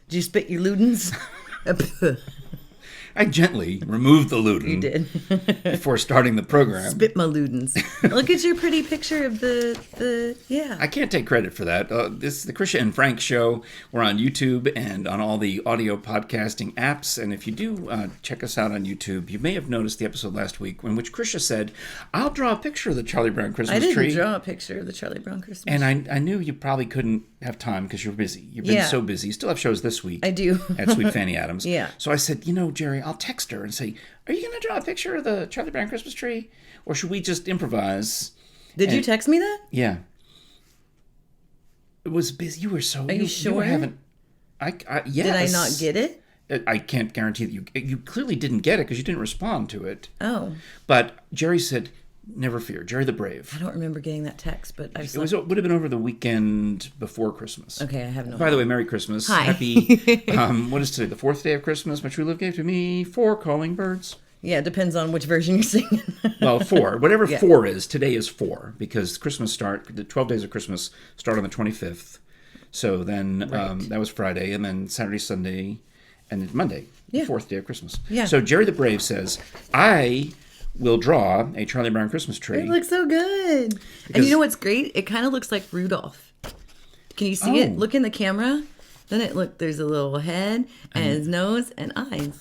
Did you spit your ludens? I gently removed the Luden. You did. Before starting the program. Spit my ludens. Look at your pretty picture of yeah. I can't take credit for that. This is the Krisha and Frank show. We're on YouTube and on all the audio podcasting apps. And if you do check us out on YouTube, you may have noticed the episode last week in which Krisha said, I'll draw a picture of the Charlie Brown Christmas tree. I didn't draw a picture of the Charlie Brown Christmas tree. And I knew you probably couldn't have time because you're busy. You've been so busy. You still have shows this week. I do. At Sweet Fanny Adams. Yeah. So I said, Jerry, I'll text her and say, are you going to draw a picture of the Charlie Brown Christmas tree? Or should we just improvise? Did you text me that? Yeah. It was busy. You were so... Are you sure? You were having... Yes. Did I not get it? I can't guarantee that you clearly didn't get it because you didn't respond to it. Oh. But Jerry said, never fear, Jere the Brave. I don't remember getting that text, but It would have been over the weekend before Christmas. Okay, I have no... By the way, Merry Christmas. Hi. Happy... what is today? The fourth day of Christmas. My true love gave to me 4 calling birds. Yeah, it depends on which version you're singing. Well, 4. Whatever 4 is, today is 4. Because the 12 days of Christmas start on the 25th. So then that was Friday, and then Saturday, Sunday, and then Monday, the 4th day of Christmas. Yeah. So Jere the Brave says, I will draw a Charlie Brown Christmas tree. It looks so good. And you know what's great? It kind of looks like Rudolph. Can you see it? Look in the camera. Then there's a little head and his nose and eyes.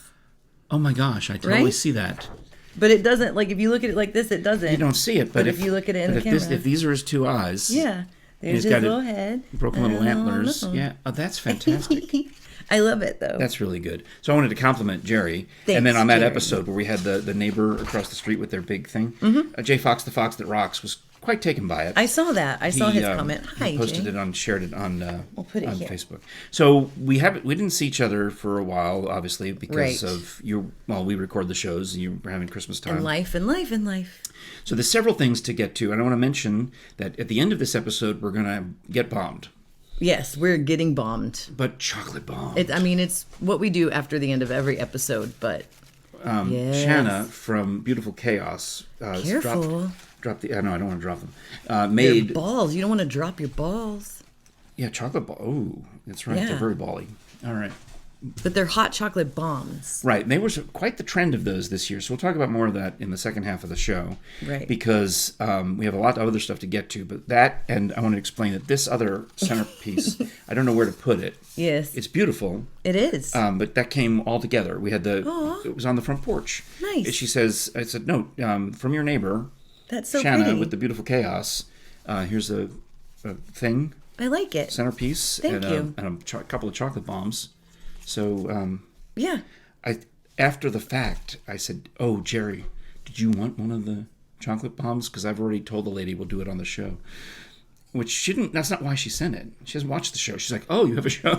Oh my gosh, I totally see that. But it doesn't, like if you look at it like this, it doesn't. You don't see it, but if you look at it in the camera. If these are his 2 eyes. Yeah. There's his little head. Broken little antlers. Yeah. Oh, that's fantastic. I love it, though. That's really good. So I wanted to compliment Jerry. Thanks, and then on that Jerry. episode where we had the neighbor across the street with their big thing, Jay Fox, the Fox That Rocks, was quite taken by it. I saw that. I saw his comment. Hi, he posted Jay. it on, shared it on put it here. Facebook. So we didn't see each other for a while, obviously, because of we record the shows and you were having Christmas time. And life. So there's several things to get to, and I want to mention that at the end of this episode, we're going to get bombed. Yes, we're getting bombed. But chocolate bomb. It's what we do after the end of every episode, but... Shanna from Beautiful Chaos... Careful. Drop the... No, I don't want to drop them. Made... Your balls. You don't want to drop your balls. Yeah, chocolate ball. Oh, that's right. Yeah. They're very bally. All right. But they're hot chocolate bombs. Right. And they were quite the trend of those this year. So we'll talk about more of that in the second half of the show. Right. Because we have a lot of other stuff to get to. But that, and I want to explain that this other centerpiece, I don't know where to put it. Yes. It's beautiful. It is. But that came all together. We had it was on the front porch. Nice. She says, I said, no, from your neighbor. That's so Shanna pretty. with the Beautiful Chaos. Here's a thing. I like it. Centerpiece. Thank you. And a couple of chocolate bombs. So, yeah. After the fact, I said, oh, Jerry, did you want one of the chocolate bombs? Because I've already told the lady we'll do it on the show. Which that's not why she sent it. She hasn't watched the show. She's like, oh, you have a show?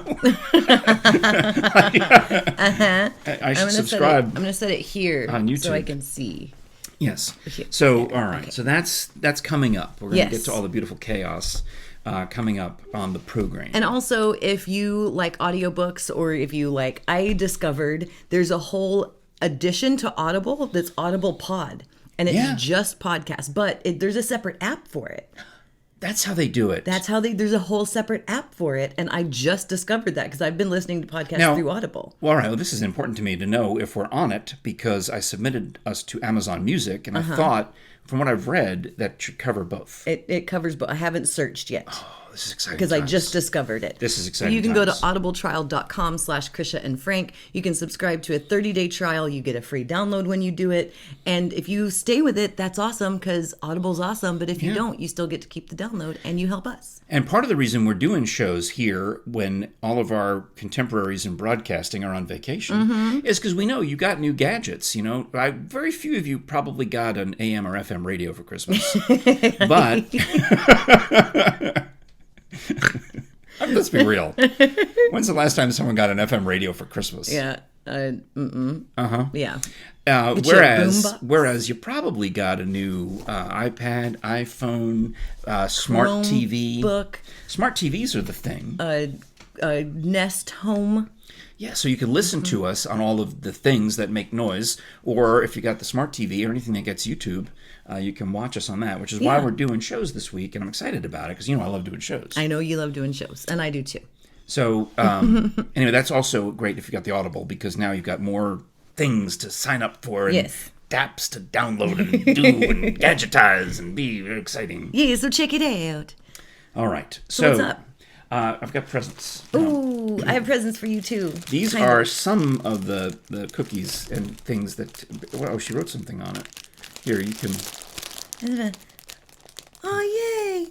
I should subscribe. I'm going to set it here on YouTube so I can see. Yes. So, all right. Okay. So that's coming up. We're going to get to all the Beautiful Chaos coming up on the program. And also, if you like audiobooks or if you like, I discovered there's a whole addition to Audible that's Audible Pod. And it's just podcasts, but there's a separate app for it. That's how they do it. There's a whole separate app for it. And I just discovered that because I've been listening to podcasts through Audible. Well, all right. Well, this is important to me to know if we're on it because I submitted us to Amazon Music and I thought, from what I've read, that should cover both. It covers both. I haven't searched yet. Oh, this is exciting. Because I just discovered it. This is exciting. So you can go to audibletrial.com/Krisha and Frank. You can subscribe to a 30-day trial. You get a free download when you do it. And if you stay with it, that's awesome because Audible's awesome. But if you don't, you still get to keep the download and you help us. And part of the reason we're doing shows here when all of our contemporaries in broadcasting are on vacation is because we know you got new gadgets. You know, very few of you probably got an AM or FM radio for Christmas. But... Let's be real. When's the last time someone got an FM radio for Christmas? Yeah. Yeah. Whereas you probably got a new iPad, iPhone, smart Chrome TV. Book. Smart TVs are the thing. Nest Home. Yeah, so you can listen to us on all of the things that make noise, or if you got the smart TV or anything that gets YouTube, you can watch us on that, which is why we're doing shows this week, and I'm excited about it, because, I love doing shows. I know you love doing shows, and I do too. So anyway, that's also great if you got the Audible, because now you've got more things to sign up for and Yes. apps to download and do and gadgetize and be very exciting. Yeah, so check it out. All right. So what's up? I've got presents. Ooh, I have presents for you too. These are some of the cookies and things that... Well, she wrote something on it. Here, you can... Oh, yay!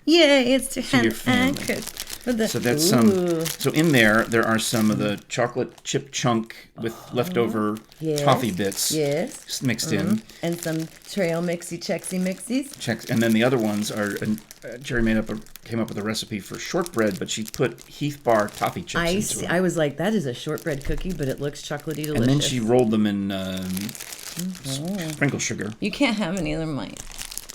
Yay, it's to your have family. anchors. So that's some... So in there are some of the chocolate chip chunk with leftover toffee bits mixed in. And some trail mixy checksy mixies. And then the other ones are... Jere came up with a recipe for shortbread, but she put Heath Bar toffee chips into it. I was like, that is a shortbread cookie, but it looks chocolatey delicious. And then she rolled them in sprinkle sugar. You can't have any of them, mine.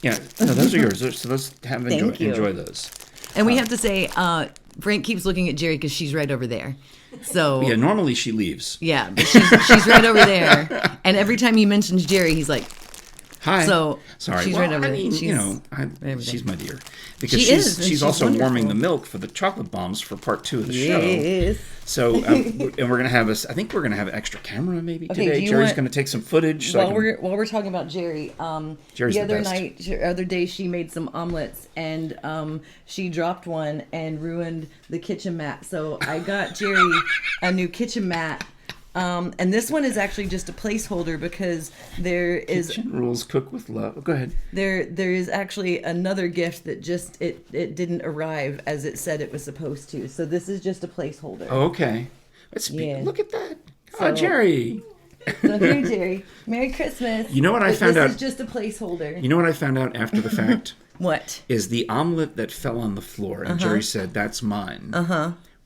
Yeah, no, those are yours. So let's enjoy those. And we have to say, Frank keeps looking at Jere because she's right over there. So yeah, normally she leaves. Yeah, but she's right over there. And every time he mentions Jere, he's like, hi. So sorry. She's right over there. She's my dear. Because she's also wonderful. warming the milk for the chocolate bombs for part 2 of the show. Yes. So and we're gonna have I think we're gonna have an extra camera maybe today. Jerry's gonna take some footage. While we're talking about Jere, Jerry's the other day she made some omelets and she dropped one and ruined the kitchen mat. So I got Jere a new kitchen mat. And this one is actually just a placeholder because there is... Kitchen rules, cook with love. Go ahead. There is actually another gift that just, it didn't arrive as it said it was supposed to. So this is just a placeholder. Oh, okay. Look at that. Oh, Jere. So here, Jere. Merry Christmas. You know what I found out? This is just a placeholder. You know what I found out after the fact? What? Is the omelet that fell on the floor and Jere said, that's mine,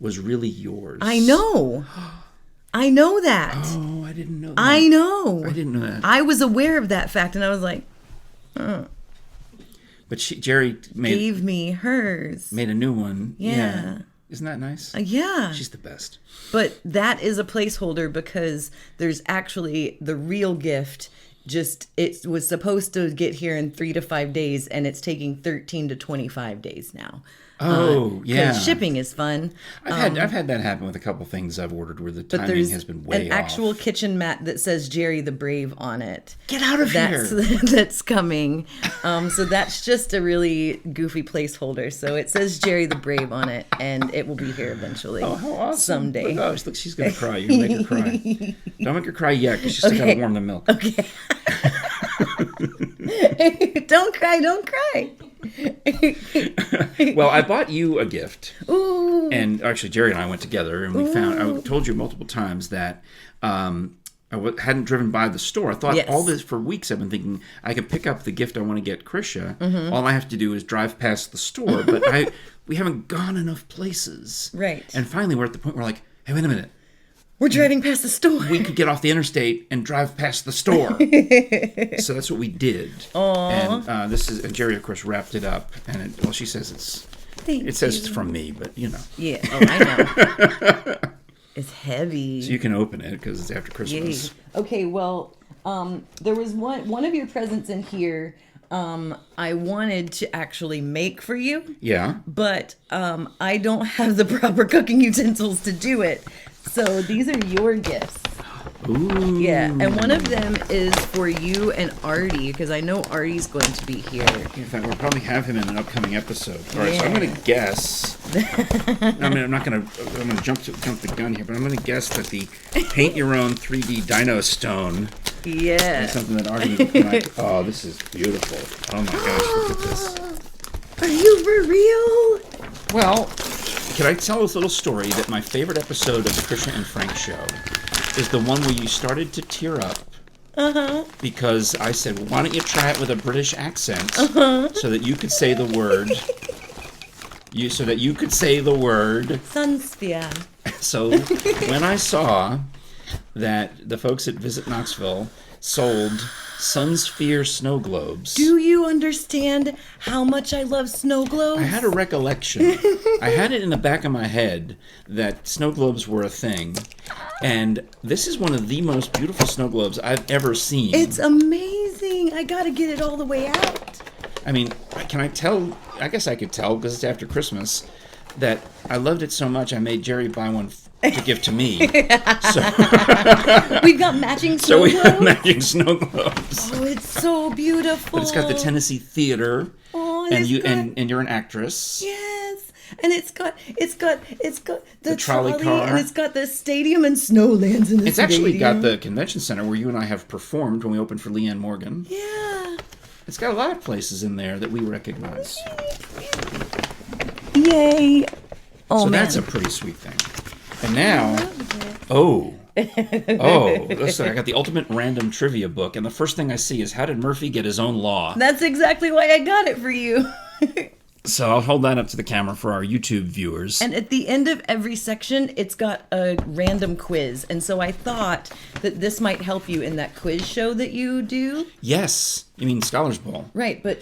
was really yours. I know. I know that. Oh, I didn't know that. I know. I didn't know that. I was aware of that fact, and I was like, But Jere gave me hers. Made a new one. Yeah. Isn't that nice? Yeah. She's the best. But that is a placeholder because there's actually the real gift. It was supposed to get here in 3 to 5 days, and it's taking 13 to 25 days now. Oh, yeah. Shipping is fun. I've had that happen with a couple things I've ordered where the timing has been way off. An actual kitchen mat that says Jere the Brave on it. Get out of here. That's coming. So that's just a really goofy placeholder. So it says Jere the Brave on it, and it will be here eventually. Oh, how awesome. Someday. Look, she's going to cry. You're going to make her cry. Don't make her cry yet because she's still got to warm the milk. Okay. Don't cry. Well, I bought you a gift. Ooh. And actually, Jere and I went together, and we found... I told you multiple times that I hadn't driven by the store. I thought all this... For weeks, I've been thinking, I can pick up the gift I want to get Krisha. Mm-hmm. All I have to do is drive past the store. But we haven't gone enough places. Right. And finally, we're at the point where we're like, hey, wait a minute. We're driving past the store. We could get off the interstate and drive past the store. So that's what we did. Aww. And and Jere, of course, wrapped it up. And she says it says it's from me, but you know. Yeah. Oh, I know. It's heavy. So you can open it because it's after Christmas. Yay. Okay. Well, there was one of your presents in here. I wanted to actually make for you. Yeah. But I don't have the proper cooking utensils to do it. So these are your gifts. Ooh. Yeah, and one of them is for you and Artie, because I know Artie's going to be here. In fact, we'll probably have him in an upcoming episode. All right, so I'm going to guess. I'm going to jump the gun here, but I'm going to guess that the paint your own 3D Dino Stone. Yeah. Is something that Artie. Oh, this is beautiful. Oh my gosh, look at this. Are you for real? Well, can I tell this little story that my favorite episode of the Krisha and Frank show is the one where you started to tear up because I said, well, why don't you try it with a British accent so that you could say the word. Sunsphere. So when I saw that the folks at Visit Knoxville sold Sunsphere snow globes. Do you understand how much I love snow globes? I had a recollection. I had it in the back of my head that snow globes were a thing. And this is one of the most beautiful snow globes I've ever seen. It's amazing. I got to get it all the way out. I mean, can I tell? I guess I could tell because it's after Christmas. that I loved it so much I made Jerry buy one to give to me. So We've got matching snow so we have globes. matching snow globes. Oh, it's so beautiful. But it's got the Tennessee Theater, Oh, and you're an actress. Yes, and it's got the trolley car. and it's got the stadium and Snowlands in the It's stadium. actually got the convention center where you and I have performed when we opened for Leanne Morgan. Yeah. It's got a lot of places in there that we recognize. Yay! Oh So man, that's a pretty sweet thing. And now, listen, I got the Ultimate Random Trivia book, and the first thing I see is how did Murphy get his own law? that's exactly why I got it for you. So I'll hold that up to the camera for our YouTube viewers. And at the end of every section, it's got a random quiz. And so I thought that this might help you in that quiz show that you do. Yes, you mean Scholars Bowl. Right, but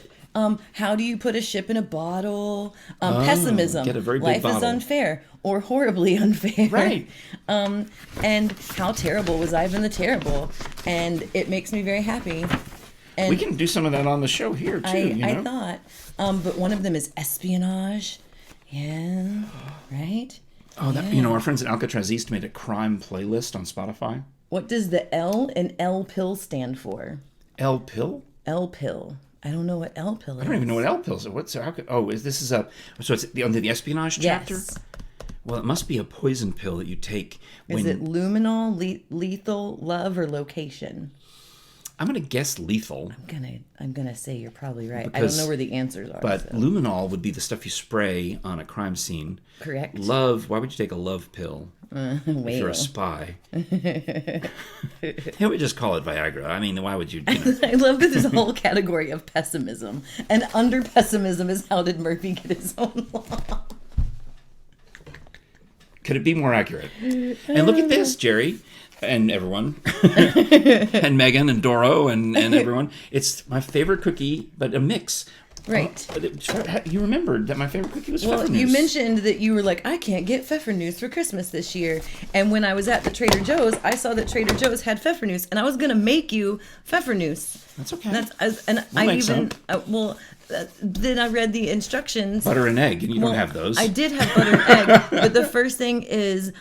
how do you put a ship in a bottle? Pessimism. get a very big Life is bottle. unfair or horribly unfair. Right. And how terrible was Ivan the Terrible? And it makes me very happy. And We can do some of that on the show here, too, I thought. But one of them is espionage. Yeah, right? Oh, our friends at Alcatraz East made a crime playlist on Spotify. What does the L and L pill stand for? L pill? L pill. I don't know what L pill is. I don't even know what L pills are. So it's under the espionage chapter? Yes. Well, it must be a poison pill that you take when Is it luminol, lethal, love, or location? I'm going to guess lethal. I'm gonna say you're probably right. I don't Because- know where the answers are. But so. luminol would be the stuff you spray on a crime scene. Correct. Love, why would you take a love pill if you're a spy? They would just call it Viagra. I mean, why would you know? I love that there's a whole category of pessimism, and under pessimism is how did Murphy get his own law? Could it be more accurate? And look at this, Jerry. And everyone. And Megan and Doro and everyone. It's my favorite cookie, but a mix. Right. You remembered that my favorite cookie was Well, Pfeffernuss. you mentioned that you were like, I can't get Pfeffernuss for Christmas this year. And when I was at the Trader Joe's, I saw that Trader Joe's had Pfeffernuss, and I was going to make you Pfeffernuss. That's okay. Then I read the instructions. Butter and egg, and you don't have those. I did have butter and egg, but the first thing is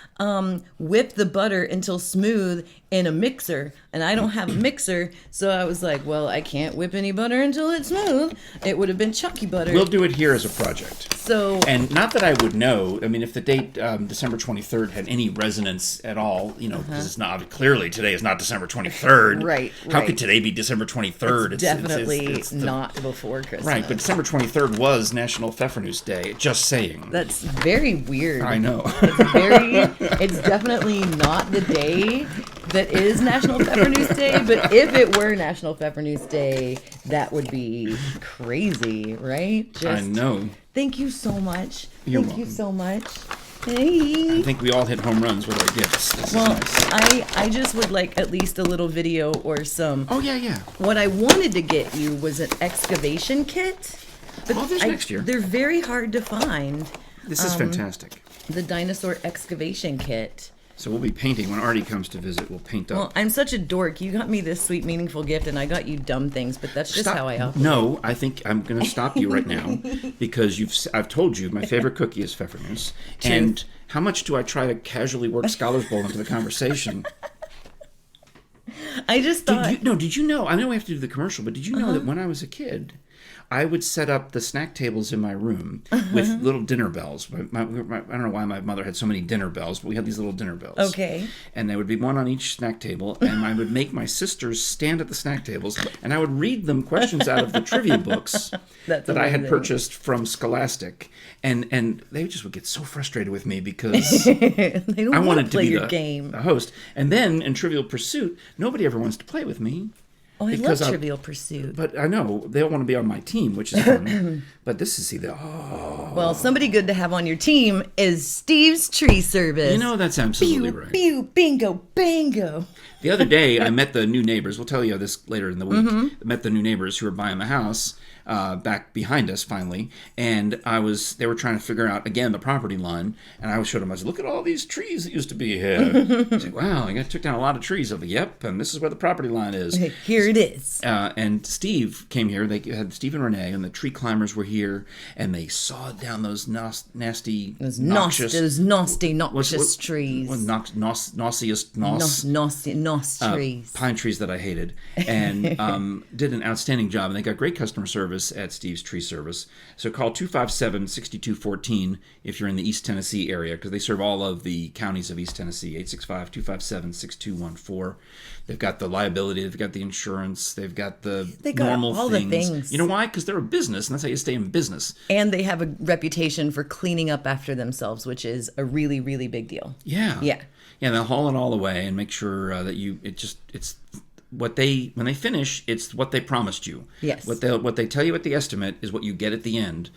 whip the butter until smooth in a mixer, and I don't have a mixer, so I was like, well, I can't whip any butter until it's smooth. It would have been chunky butter. We'll do it here as a project. So, And not that I would know. I mean, if the date December 23rd had any resonance at all, because it's not clearly today is not December 23rd. Right, How right. could today be December 23rd? it's definitely not before Christmas. Right, but December 23rd was National Pfeffernuss Day. Just saying. That's very weird. I know. It's definitely not the day that is National Pfeffernuss Day, but if it were National Pfeffernuss Day, that would be crazy, right? I know. Thank you so much. You're Thank you welcome. so much. Hey. I think we all hit home runs with our gifts. This Well, is nice. I just would like at least a little video or some. Oh, yeah. What I wanted to get you was an excavation kit. But Oh, there's next year. They're very hard to find. This is fantastic. The dinosaur excavation kit. So we'll be painting. When Artie comes to visit, we'll paint up. Well, I'm such a dork. You got me this sweet, meaningful gift, and I got you dumb things, but that's just how I operate. No, I think I'm going to stop you right now because I've told you my favorite cookie is Pfeffernuss. And how much do I try to casually work Scholars Bowl into the conversation? I just thought... Did you know? I know we have to do the commercial, but did you know that when I was a kid, I would set up the snack tables in my room with little dinner bells. I don't know why my mother had so many dinner bells, but we had these little dinner bells. Okay. And there would be one on each snack table, and I would make my sisters stand at the snack tables, and I would read them questions out of the trivia books That's that I had amazing. purchased from Scholastic. And they just would get so frustrated with me because They don't I want wanted to to play be your the game. host. And then in Trivial Pursuit, nobody ever wants to play with me. Oh, I love because Trivial Pursuit. But I know they all want to be on my team, which is fun. But this is Well, somebody good to have on your team is Steve's Tree Service. that's absolutely Pew, right. pew, bingo, bango. The other day, I met the new neighbors. We'll tell you this later in the week. Mm-hmm. I met the new neighbors who were buying the house. back behind us finally, and they were trying to figure out again the property line, and I showed them. I said, "Look at all these trees that used to be here." He's like, "Wow, you took down a lot of trees." I was like, "Yep, and this is where the property line is." Here it is. And Steve came here. They had Steve and Renee, and the tree climbers were here, and they sawed down those nasty, noxious trees. Trees. Pine trees that I hated, and did an outstanding job. And they got great customer service at Steve's Tree Service. So call 257-6214 if you're in the East Tennessee area, because they serve all of the counties of East Tennessee. 865-257-6214. They've got the liability, they've got the insurance, they've got the normal all things. The things. You know why? Because they're a business, and that's how you stay in business. And they have a reputation for cleaning up after themselves, which is a really, really big deal. Yeah. Yeah. Yeah, they'll haul it all away and make sure that it's what when they finish, it's what they promised you. Yes. What they tell you at the estimate is what you get at the end.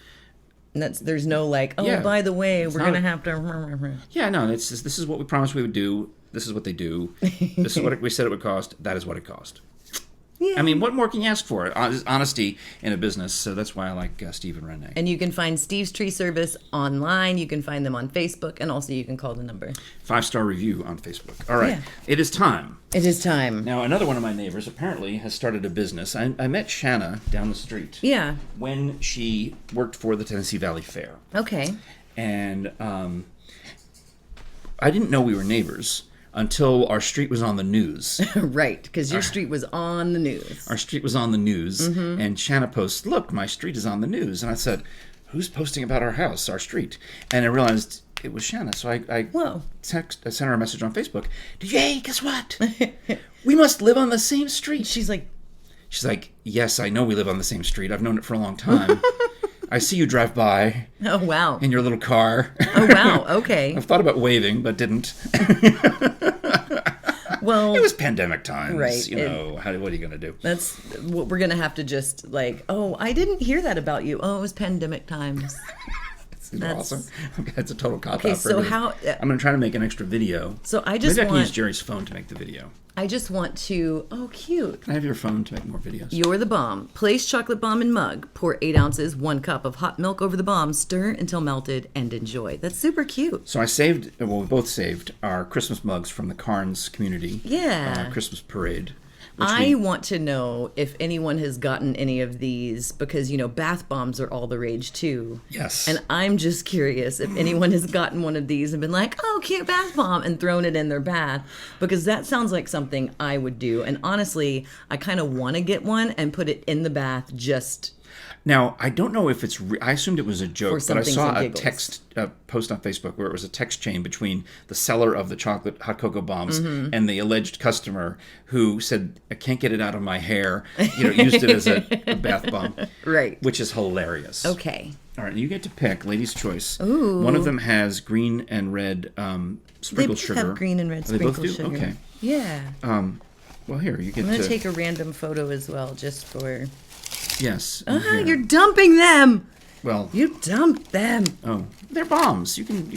And there's no by the way, we're going to have to... Yeah, no, this is what we promised we would do. This is what they do. This is what we said it would cost. That is what it cost. Yeah. I mean, what more can you ask for? Honesty in a business. So that's why I like Steve and Renee. And you can find Steve's Tree Service online. You can find them on Facebook. And also you can call the number. 5-star review on Facebook. All right. Yeah. It is time. It is time. Now, another one of my neighbors apparently has started a business. I met Shanna down the street. Yeah. When she worked for the Tennessee Valley Fair. Okay. And I didn't know we were neighbors until our street was on the news. Right, because your street was on the news. Our street was on the news, and Shanna posts, "Look, my street is on the news." And I said, "Who's posting about our house, our street?" And I realized it was Shanna, so I sent her a message on Facebook. Hey, guess what? We must live on the same street. She's like, "Yes, I know we live on the same street. I've known it for a long time. I see you drive by." Oh, wow. In your little car. Oh, wow. Okay. I've thought about waving, but didn't. Well, it was pandemic times. Right. You know, what are you going to do? That's what we're going to have to just I didn't hear that about you. Oh, it was pandemic times. That's awesome. Okay, that's a total cop-out. Okay, so I'm going to try to make an extra video. So maybe I can use Jerry's phone to make the video. I just want to... Oh, cute. Can I have your phone to make more videos? You're the bomb. Place chocolate bomb in mug. Pour 8 ounces, 1 cup of hot milk over the bomb. Stir until melted and enjoy. That's super cute. So we both saved our Christmas mugs from the Carnes community. Yeah. Christmas parade. I want to know if anyone has gotten any of these because, bath bombs are all the rage too. Yes. And I'm just curious if anyone has gotten one of these and been like, oh, cute bath bomb, and thrown it in their bath, because that sounds like something I would do. And honestly, I kind of want to get one and put it in the bath just... Now, I don't know if it's... I assumed it was a joke, but I saw a text post on Facebook where it was a text chain between the seller of the chocolate hot cocoa bombs and the alleged customer who said, "I can't get it out of my hair." Used it as a bath bomb. Right. Which is hilarious. Okay. All right, you get to pick. Ladies' choice. Ooh. One of them has green and red sprinkled sugar. They have green and red sprinkled sugar. Okay. Yeah. Well, here, you get I'm going to take a random photo as well, just for... Yes. You're dumping them. Well, you dumped them. Oh, they're bombs. You can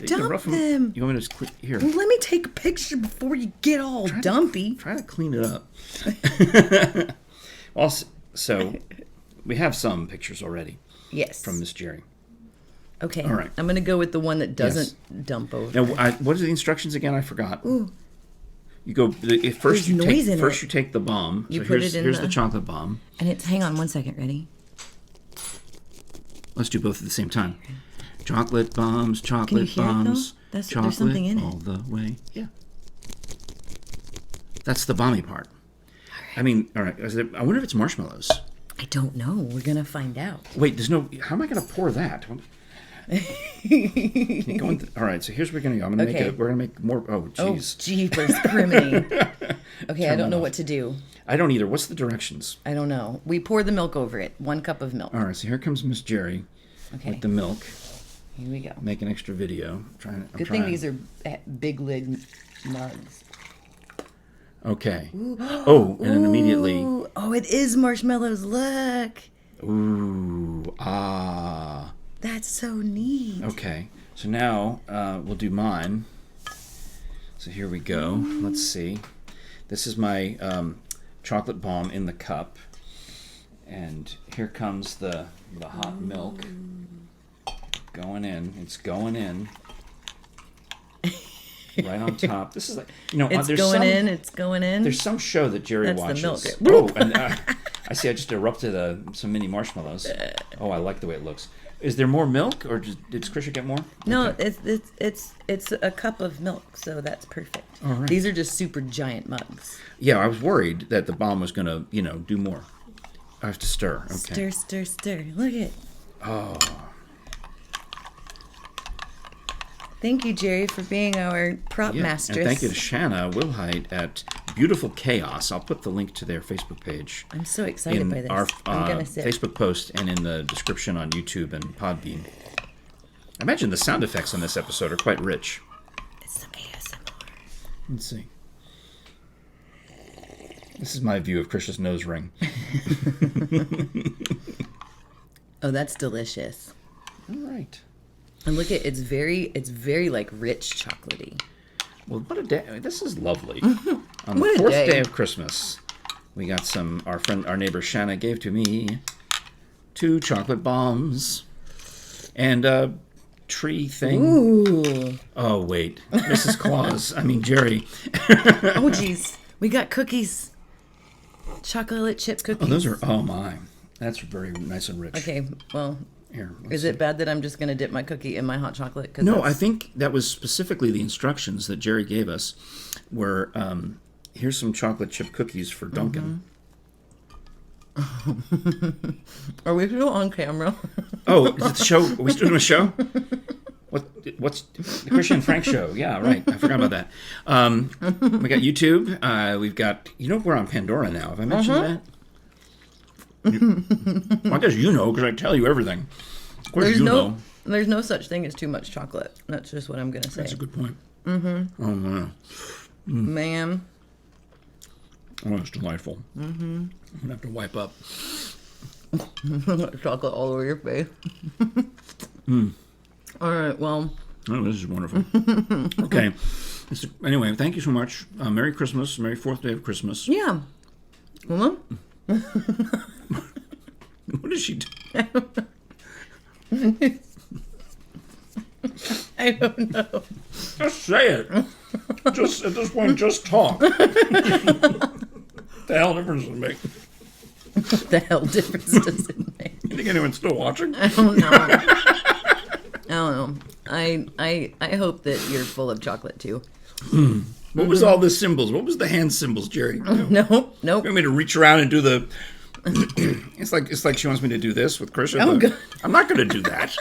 dump them. You want me to just quit here? Well, let me take a picture before you get all dumpy. Try to clean it up. Also, so we have some pictures already. Yes. From Miss Jere. Okay. All right. I'm going to go with the one that doesn't dump over. Now, what are the instructions again? I forgot. Ooh. You go first. You take the bomb. You put it in. Here's the chocolate bomb. And it's. Hang on 1 second. Ready? Let's do both at the same time. Chocolate bombs. Chocolate bombs. There's something in it. All the way. Yeah. That's the bomby part. I mean, all right. I wonder if it's marshmallows. I don't know. We're gonna find out. Wait. How am I gonna pour that? All right, so here's where we're gonna go. We're gonna make more. Oh, jeez. Oh, jeepers, criminy. Okay, I don't know what to do. I don't either. What's the directions? I don't know. We pour the milk over it. 1 cup of milk. All right, so here comes Miss Jere with the milk. Here we go. Make an extra video. Good thing these are big lid mugs. Okay. Ooh. Oh, and then immediately. Oh, it is marshmallows. Look. Ooh. Ah. That's so neat. Okay, so now we'll do mine. So here we go. Let's see. This is my chocolate bomb in the cup. And here comes the hot milk going in. It's going in. Right on top. This is like, it's going in. There's some show that Jere That's watches. the milk. Oh, and I see I just erupted some mini marshmallows. Oh, I like the way it looks. Is there more milk, or did Krisha get more? No, Okay. it's a cup of milk, so that's perfect. All right. These are just super giant mugs. Yeah, I was worried that the bomb was going to, do more. I have to stir. Okay. Stir, stir, stir. Look at. Oh. Thank you, Jere, for being our prop mastress. And thank you to Shanna Wilhite at Beautiful Chaos. I'll put the link to their Facebook page. I'm so excited by this. Our I'm gonna sit. Facebook post and in the description on YouTube and Podbean. I imagine the sound effects on this episode are quite rich. It's some ASMR. Let's see. This is my view of Krisha's nose ring. Oh, that's delicious. All right. And look at it's very like rich chocolatey. Well, what a day! This is lovely. On the What a fourth day. day of Christmas, we got our neighbor Shanna gave to me 2 chocolate bombs and a tree thing. Ooh. Oh wait, Mrs. Claus. I mean Jere. Oh geez, we got cookies. Chocolate chip cookies. Oh, those are. Oh my, that's very nice and rich. Okay, well, Here, is it bad that I'm just gonna dip my cookie in my hot chocolate? 'Cause No, that's- I think that was specifically the instructions that Jere gave us. Were here's some chocolate chip cookies for Duncan. Are we still on camera? Oh, is it the show? Are we still doing a show? What's the Krisha and Frank show? Yeah, right. I forgot about that. We got YouTube. We've got, we're on Pandora now. Have I mentioned that? Well, I guess you know because I tell you everything. Of course There's no such thing as too much chocolate. That's just what I'm gonna say. That's a good point. Mm-hmm. Oh, man. Ma'am. Oh, it's delightful. Mm-hmm. I'm going to have to wipe up. Chocolate all over your face. All right, well. Oh, this is wonderful. Okay. Anyway, thank you so much. Merry Christmas. Merry 4th day of Christmas. Yeah. Well, What is she doing? I don't know. Just say it. Just at this point, just talk. The hell difference does it make? What the hell difference does it make? You think anyone's still watching? I don't know. I don't know. I hope that you're full of chocolate too. What was all the symbols? What was the hand symbols, Jere? Nope. You want me to reach around and do the? It's like she wants me to do this with Krisha. Oh, God. I'm not going to do that.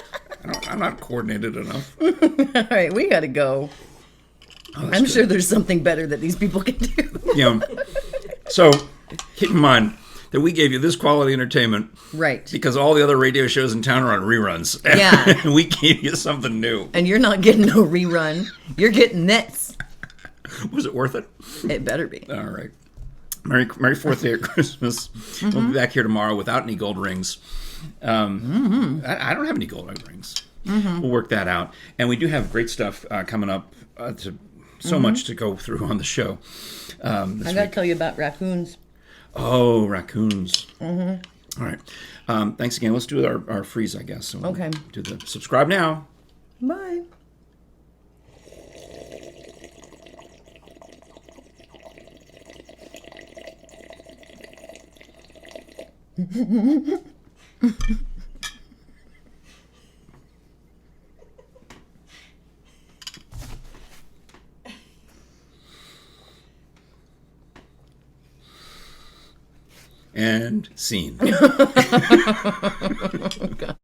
I'm not coordinated enough. All right, we gotta go. I'm sure there's something better that these people can do. So keep in mind that we gave you this quality entertainment, Right. because all the other radio shows in town are on reruns. Yeah. And we gave you something new. And you're not getting no rerun. You're getting this. Was it worth it? It better be. All right. Merry 4th day of Christmas. We'll be back here tomorrow without any gold rings. I don't have any gold rings. We'll work that out. And we do have great stuff coming up. So much to go through on the show. I gotta tell you about raccoons. Oh, raccoons. All right. Thanks again. Let's do our freeze, I guess. So we'll Okay. do the subscribe now. Bye. And scene.